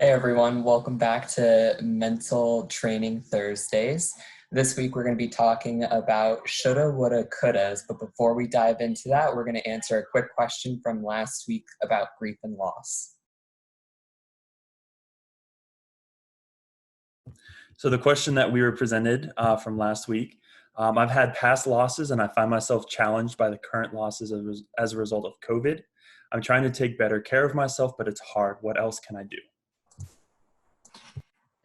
Hey everyone, welcome back to Mental Training Thursdays. This week we're going to be talking about shoulda, woulda, couldas, but before we dive into that, we're going to answer a quick question from last week about grief and loss. So the question that we were presented from last week, I've had past losses and I find myself challenged by the current losses as a result of COVID. I'm trying to take better care of myself, but it's hard. What else can I do?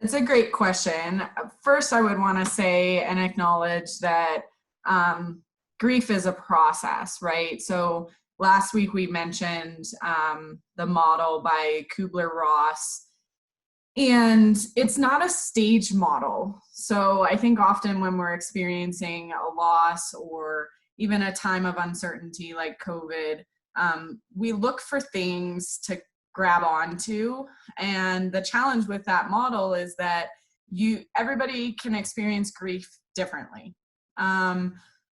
It's a great question. First, I would want to say and acknowledge that grief is a process, right? So last week we mentioned the model by Kubler-Ross, and it's not a stage model. So I think often when we're experiencing a loss or even a time of uncertainty like COVID, we look for things to grab onto. And the challenge with that model is that everybody can experience grief differently.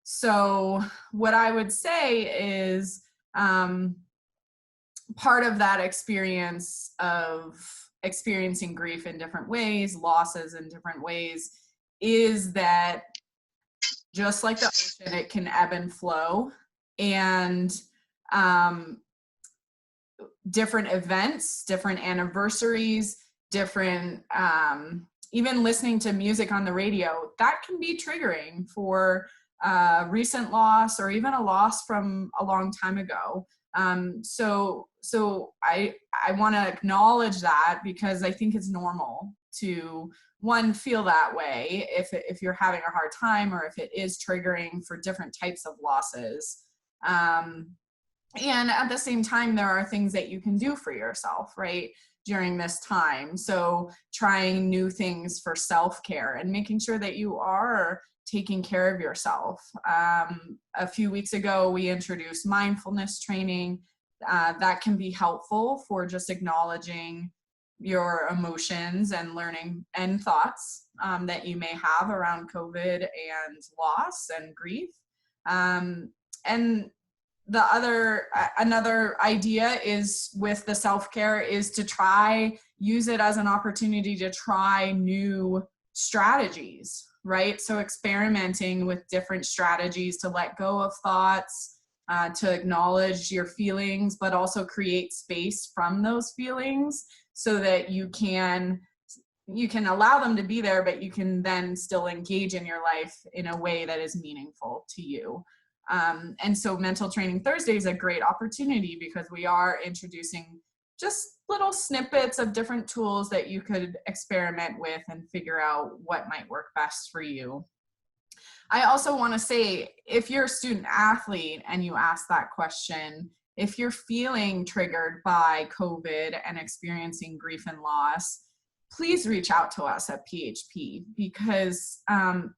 So what I would say is part of that experience of experiencing grief in different ways, losses in different ways, is that just like the ocean, it can ebb and flow. And different events, different anniversaries, different, even listening to music on the radio, that can be triggering for recent loss or even a loss from a long time ago. So I want to acknowledge that because I think it's normal to, one, feel that way if you're having a hard time or if it is triggering for different types of losses. And at the same time, there are things that you can do for yourself, right, during this time. So trying new things for self-care and making sure that you are taking care of yourself. A few weeks ago, we introduced mindfulness training. That can be helpful for just acknowledging your emotions and learning and thoughts that you may have around COVID and loss and grief. And another idea is with the self-care is to use it as an opportunity to try new strategies, right? So experimenting with different strategies to let go of thoughts, to acknowledge your feelings, but also create space from those feelings so that you can allow them to be there, but you can then still engage in your life in a way that is meaningful to you. And so Mental Training Thursday is a great opportunity because we are introducing just little snippets of different tools that you could experiment with and figure out what might work best for you. I also want to say, if you're a student athlete and you ask that question, if you're feeling triggered by COVID and experiencing grief and loss, please reach out to us at PHP because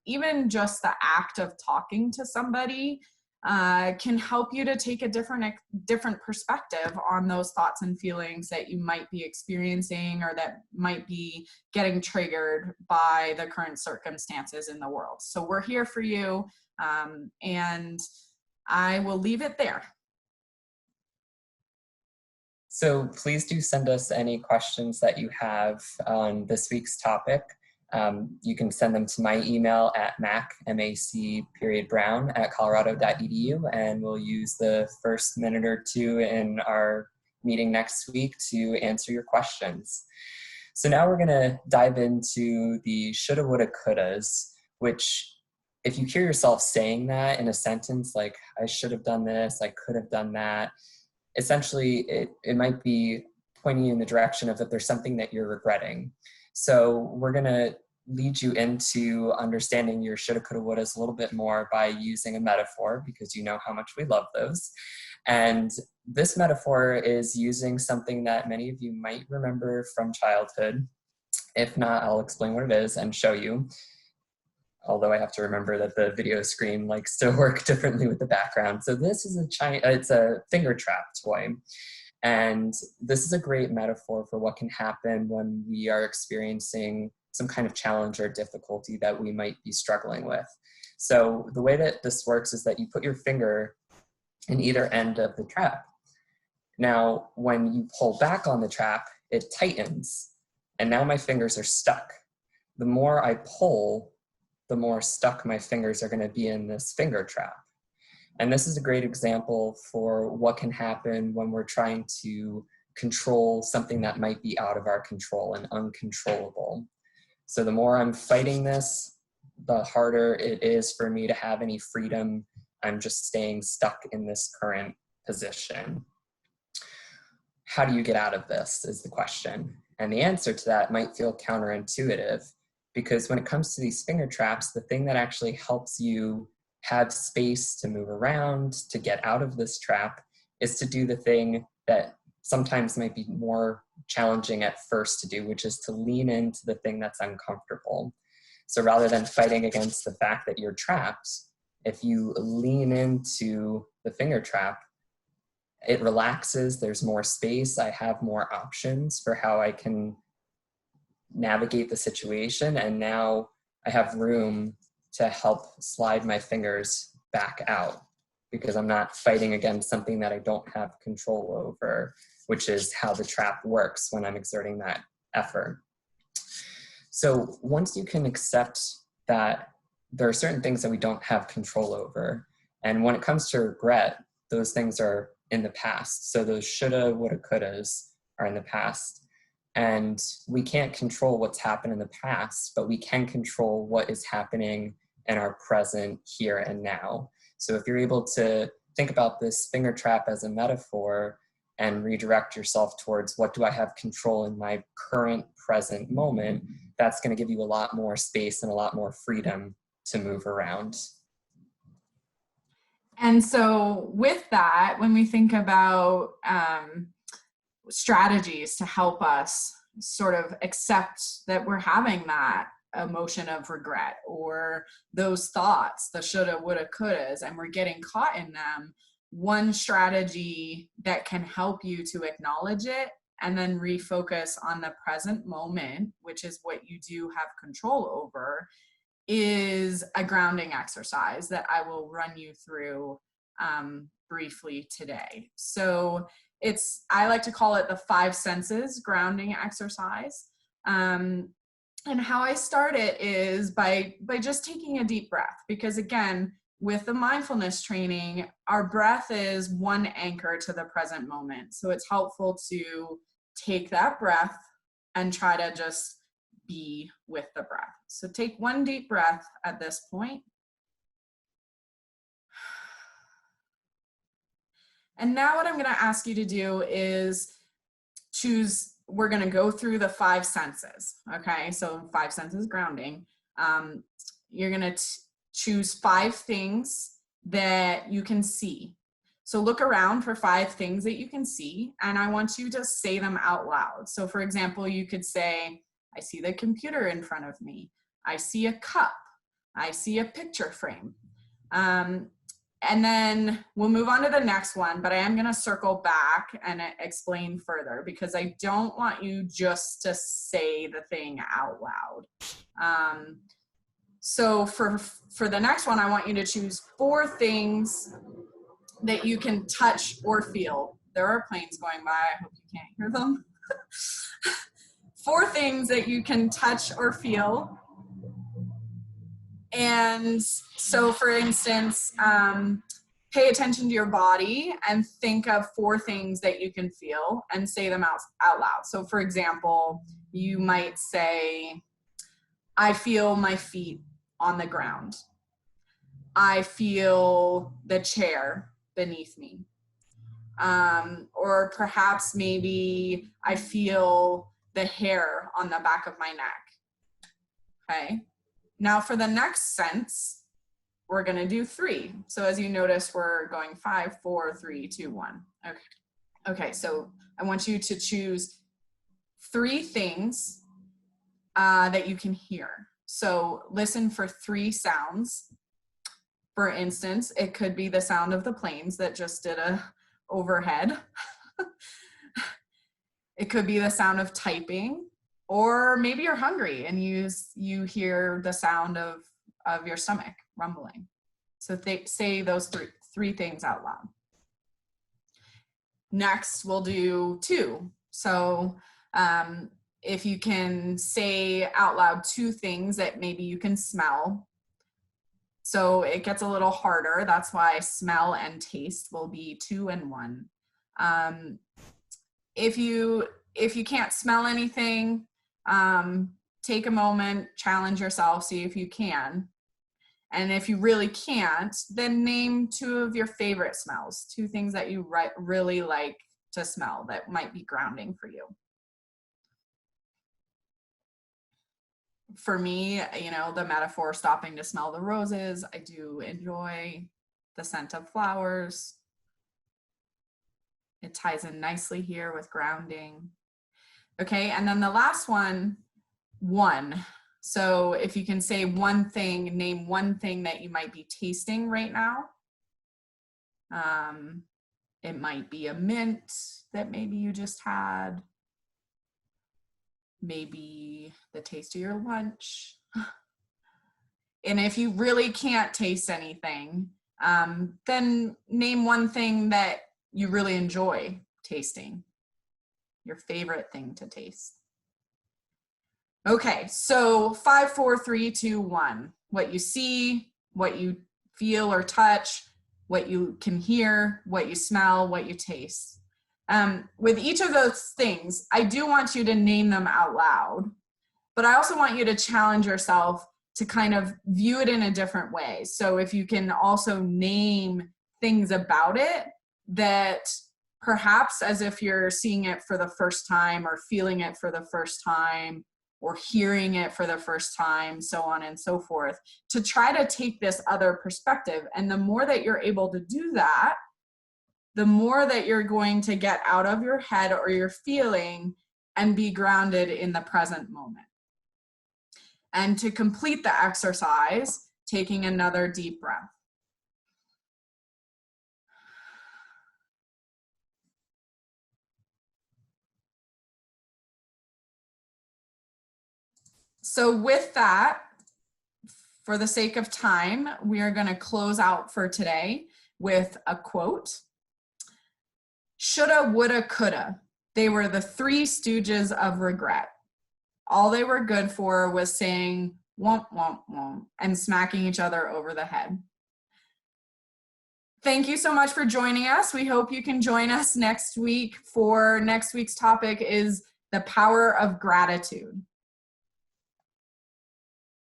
even just the act of talking to somebody can help you to take a different perspective on those thoughts and feelings that you might be experiencing or that might be getting triggered by the current circumstances in the world. So we're here for you, and I will leave it there. So please do send us any questions that you have on this week's topic. You can send them to my email at mac.brown@colorado.edu, and we'll use the first minute or two in our meeting next week to answer your questions. So now we're going to dive into the shoulda, woulda, couldas, which if you hear yourself saying that in a sentence, like I should have done this, I could have done that, essentially it might be pointing you in the direction of that there's something that you're regretting. So we're going to lead you into understanding your shoulda, coulda, wouldas a little bit more by using a metaphor, because you know how much we love those. And this metaphor is using something that many of you might remember from childhood. If not, I'll explain what it is and show you. Although I have to remember that the video screen likes to work differently with the background. So this is it's a finger trap toy. And this is a great metaphor for what can happen when we are experiencing some kind of challenge or difficulty that we might be struggling with. So the way that this works is that you put your finger in either end of the trap. Now, when you pull back on the trap, it tightens. and now my fingers are stuck. The more I pull, the more stuck my fingers are going to be in this finger trap. And this is a great example for what can happen when we're trying to control something that might be out of our control and uncontrollable. So the more I'm fighting this, the harder it is for me to have any freedom. I'm just staying stuck in this current position. How do you get out of this is the question. And the answer to that might feel counterintuitive, because when it comes to these finger traps, the thing that actually helps you have space to move around, to get out of this trap, is to do the thing that sometimes might be more challenging at first to do, which is to lean into the thing that's uncomfortable. So rather than fighting against the fact that you're trapped, if you lean into the finger trap, it relaxes, there's more space, I have more options for how I can navigate the situation, and now I have room to help slide my fingers back out, because I'm not fighting against something that I don't have control over, which is how the trap works when I'm exerting that effort. So once you can accept that there are certain things that we don't have control over, and when it comes to regret, those things are in the past. So those shoulda, woulda, couldas are in the past. And we can't control what's happened in the past, but we can control what is happening in our present here and now. So if you're able to think about this finger trap as a metaphor and redirect yourself towards what do I have control in my current present moment, that's going to give you a lot more space and a lot more freedom to move around. And so with that, when we think about strategies to help us sort of accept that we're having that emotion of regret or those thoughts, the shoulda, woulda, couldas, and we're getting caught in them, one strategy that can help you to acknowledge it and then refocus on the present moment, which is what you do have control over, is a grounding exercise that I will run you through briefly today. So I like to call it the 5 senses grounding exercise. And how I start it is by just taking a deep breath, because again, with the mindfulness training, our breath is one anchor to the present moment. So it's helpful to take that breath and try to just be with the breath. So take one deep breath at this point. And now what I'm going to ask you to do is we're going to go through the 5 senses. Okay, so 5 senses grounding. You're going to choose 5 things that you can see. So look around for 5 things that you can see, and I want you to say them out loud. So for example, you could say, I see the computer in front of me. I see a cup. I see a picture frame. And then we'll move on to the next one, but I am going to circle back and explain further, because I don't want you just to say the thing out loud. So for the next one, I want you to choose 4 things that you can touch or feel. There are planes going by. I hope you can't hear them. 4 things that you can touch or feel. And so, for instance, pay attention to your body and think of 4 things that you can feel and say them out loud. So, for example, you might say, I feel my feet on the ground. I feel the chair beneath me. Or perhaps maybe I feel the hair on the back of my neck. Okay. Now for the next sense, we're going to do 3. So as you notice, we're going 5, 4, 3, 2, 1. Okay. Okay. So I want you to choose 3 things that you can hear. So listen for 3 sounds. For instance, it could be the sound of the planes that just did a overhead. It could be the sound of typing, or maybe you're hungry and you hear the sound of your stomach rumbling. So say those three things out loud. Next, we'll do 2. So if you can say out loud 2 things that maybe you can smell. So it gets a little harder. That's why smell and taste will be 2 and 1. If you can't smell anything, take a moment, challenge yourself, see if you can. And if you really can't, then name 2 of your favorite smells, 2 things that you really like to smell that might be grounding for you. For me, you know, the metaphor stopping to smell the roses, I do enjoy the scent of flowers. It ties in nicely here with grounding. Okay, and then the last one, 1. So if you can say 1 thing, name 1 thing that you might be tasting right now. It might be a mint that maybe you just had. Maybe the taste of your lunch. And if you really can't taste anything, then name 1 thing that you really enjoy tasting, your favorite thing to taste. Okay, so 5, 4, 3, 2, 1. What you see, what you feel or touch, what you can hear, what you smell, what you taste. With each of those things, I do want you to name them out loud, but I also want you to challenge yourself to kind of view it in a different way. So if you can also name things about it that perhaps as if you're seeing it for the first time or feeling it for the first time or hearing it for the first time, so on and so forth, to try to take this other perspective. And the more that you're able to do that, the more that you're going to get out of your head or your feeling and be grounded in the present moment. And to complete the exercise, taking another deep breath. So with that, for the sake of time, we are going to close out for today with a quote. Shoulda, woulda, coulda. They were the 3 stooges of regret. All they were good for was saying womp, womp, womp, and smacking each other over the head. Thank you so much for joining us. We hope you can join us next week for next week's topic is the power of gratitude.